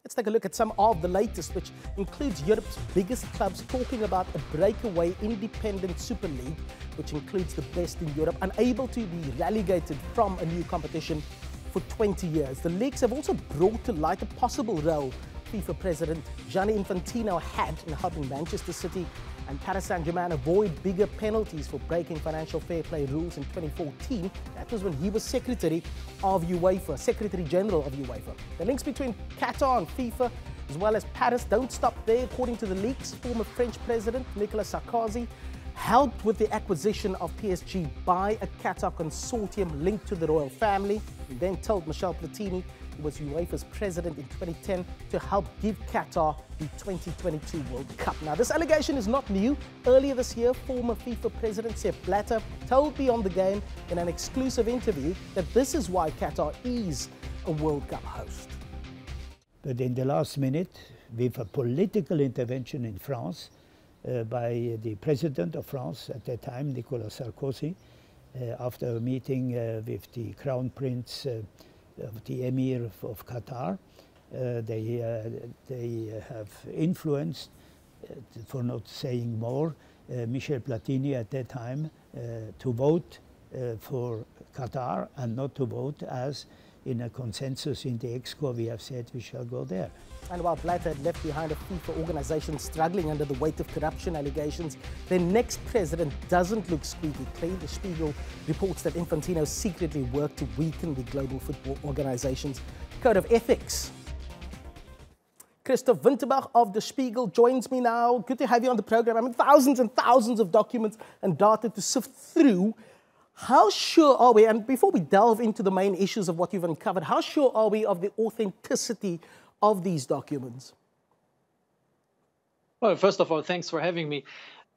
Let's take a look at some of the latest, which includes Europe's biggest clubs talking about a breakaway independent Super League, which includes the best in Europe, unable to be relegated from a new competition for 20 years. The leagues have also brought to light a possible role FIFA President Gianni Infantino had in helping Manchester City and Paris Saint-Germain avoid bigger penalties for breaking financial fair play rules in 2014. That was when he was Secretary of UEFA, Secretary General of UEFA. The links between Qatar and FIFA, as well as Paris, don't stop there. According to the leaks, former French President Nicolas Sarkozy helped with the acquisition of PSG by a Qatar consortium linked to the royal family. He then told Michel Platini, who was UEFA's president in 2010, to help give Qatar the 2022 World Cup. Now, this allegation is not new. Earlier this year, former FIFA president Sepp Blatter told Beyond the Game in an exclusive interview that this is why Qatar is a World Cup host. But in the last minute, with a political intervention in France by the president of France at that time, Nicolas Sarkozy, after a meeting with the Crown Prince of the Emir of Qatar, they have influenced, for not saying more, Michel Platini at that time to vote for Qatar and not to vote as in a consensus in the ExCo we have said we shall go there. And while Blatter had left behind a FIFA organization struggling under the weight of corruption allegations, their next president doesn't look squeaky clean. The Spiegel reports that Infantino secretly worked to weaken the global football organization's code of ethics. Christoph Winterbach of the Spiegel joins me now. Good to have you on the program. I mean, thousands and thousands of documents and data to sift through. How sure are we, and before we delve into the main issues of what you've uncovered, how sure are we of the authenticity of these documents? Well, first of all, thanks for having me.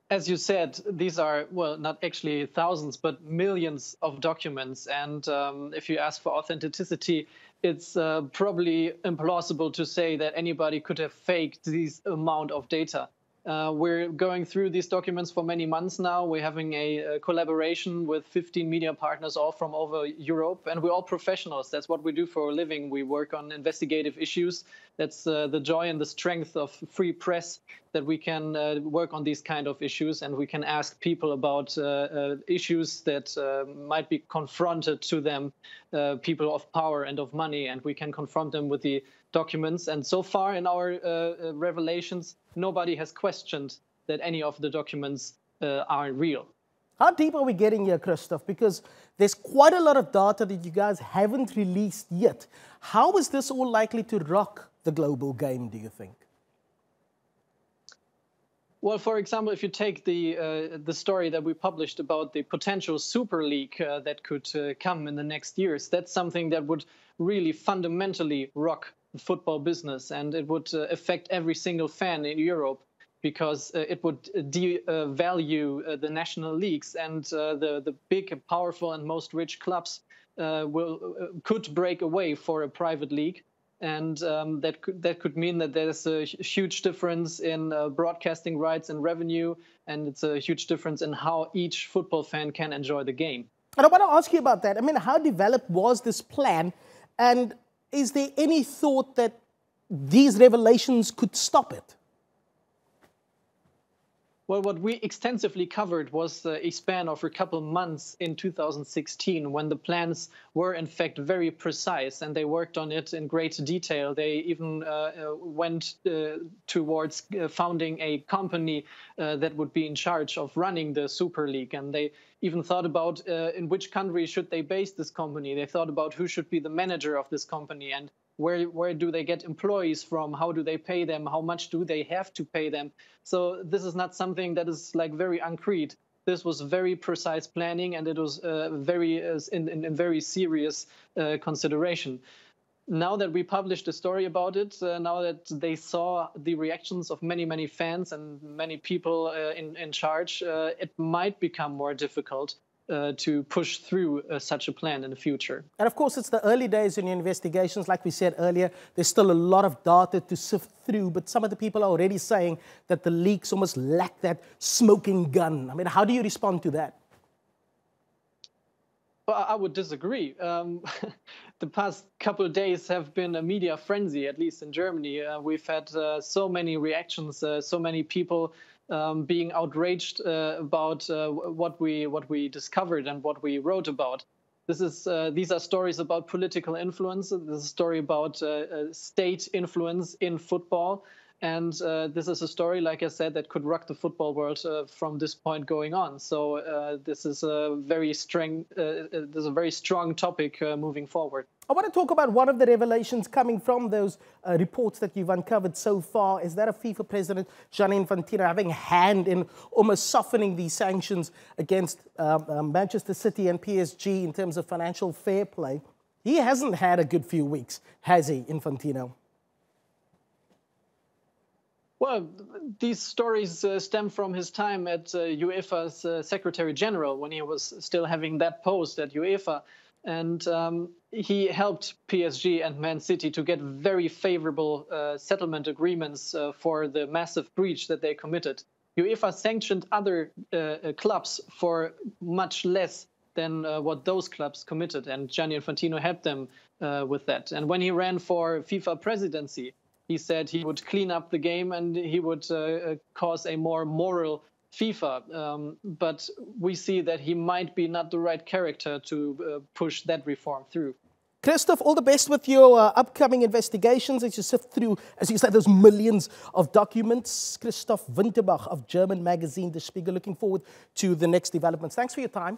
As you said, these are, well, not actually thousands, but millions of documents. And if you ask for authenticity, it's probably implausible to say that anybody could have faked this amount of data. We're going through these documents for many months now. We're having a collaboration with 15 media partners all from over Europe, and we're all professionals. That's what we do for a living. We work on investigative issues. That's the joy and the strength of free press, that we can work on these kind of issues, and we can ask people about issues that might be confronted to them, people of power and of money, and we can confront them with the documents. And so far in our revelations, nobody has questioned that any of the documents aren't real. How deep are we getting here, Christoph? Because there's quite a lot of data that you guys haven't released yet. How is this all likely to rock the global game, do you think? Well, for example, if you take the story that we published about the potential Super League that could come in the next years, that's something that would really fundamentally rock the football business, and it would affect every single fan in Europe, because it would devalue the national leagues, and the big, powerful, and most rich clubs could break away for a private league. And that could mean that there's a huge difference in broadcasting rights and revenue, and it's a huge difference in how each football fan can enjoy the game. And I want to ask you about that. I mean, how developed was this plan, and is there any thought that these revelations could stop it? Well, what we extensively covered was a span of a couple months in 2016, when the plans were in fact very precise, and they worked on it in great detail. They even went towards founding a company that would be in charge of running the Super League. And they even thought about in which country should they base this company. They thought about who should be the manager of this company, and where do they get employees from? How do they pay them? How much do they have to pay them? So this is not something that is like very concrete. This was very precise planning, and it was in very serious consideration. Now that we published a story about it, now that they saw the reactions of many, many fans and many people in charge, it might become more difficult to push through such a plan in the future. And of course, it's the early days in your investigations. Like we said earlier, there's still a lot of data to sift through, but some of the people are already saying that the leaks almost lack that smoking gun. I mean, how do you respond to that? Well, I would disagree. The past couple of days have been a media frenzy, at least in Germany. We've had so many reactions, so many people being outraged about what we discovered and what we wrote about. These are stories about political influence. This is a story about state influence in football. And this is a story, like I said, that could rock the football world from this point going on. So this is a very strong topic moving forward. I want to talk about one of the revelations coming from those reports that you've uncovered so far. Is that of FIFA President Gianni Infantino having a hand in almost softening these sanctions against Manchester City and PSG in terms of financial fair play? He hasn't had a good few weeks, has he, Infantino? Well, these stories stem from his time at UEFA's Secretary General, when he was still having that post at UEFA. And he helped PSG and Man City to get very favorable settlement agreements for the massive breach that they committed. UEFA sanctioned other clubs for much less than what those clubs committed. And Gianni Infantino helped them with that. And when he ran for FIFA presidency, he said he would clean up the game and he would cause a more moral FIFA. But we see that he might be not the right character to push that reform through. Christoph, all the best with your upcoming investigations as you sift through, as you said, those millions of documents. Christoph Winterbach of German magazine, The Spiegel, looking forward to the next developments. Thanks for your time.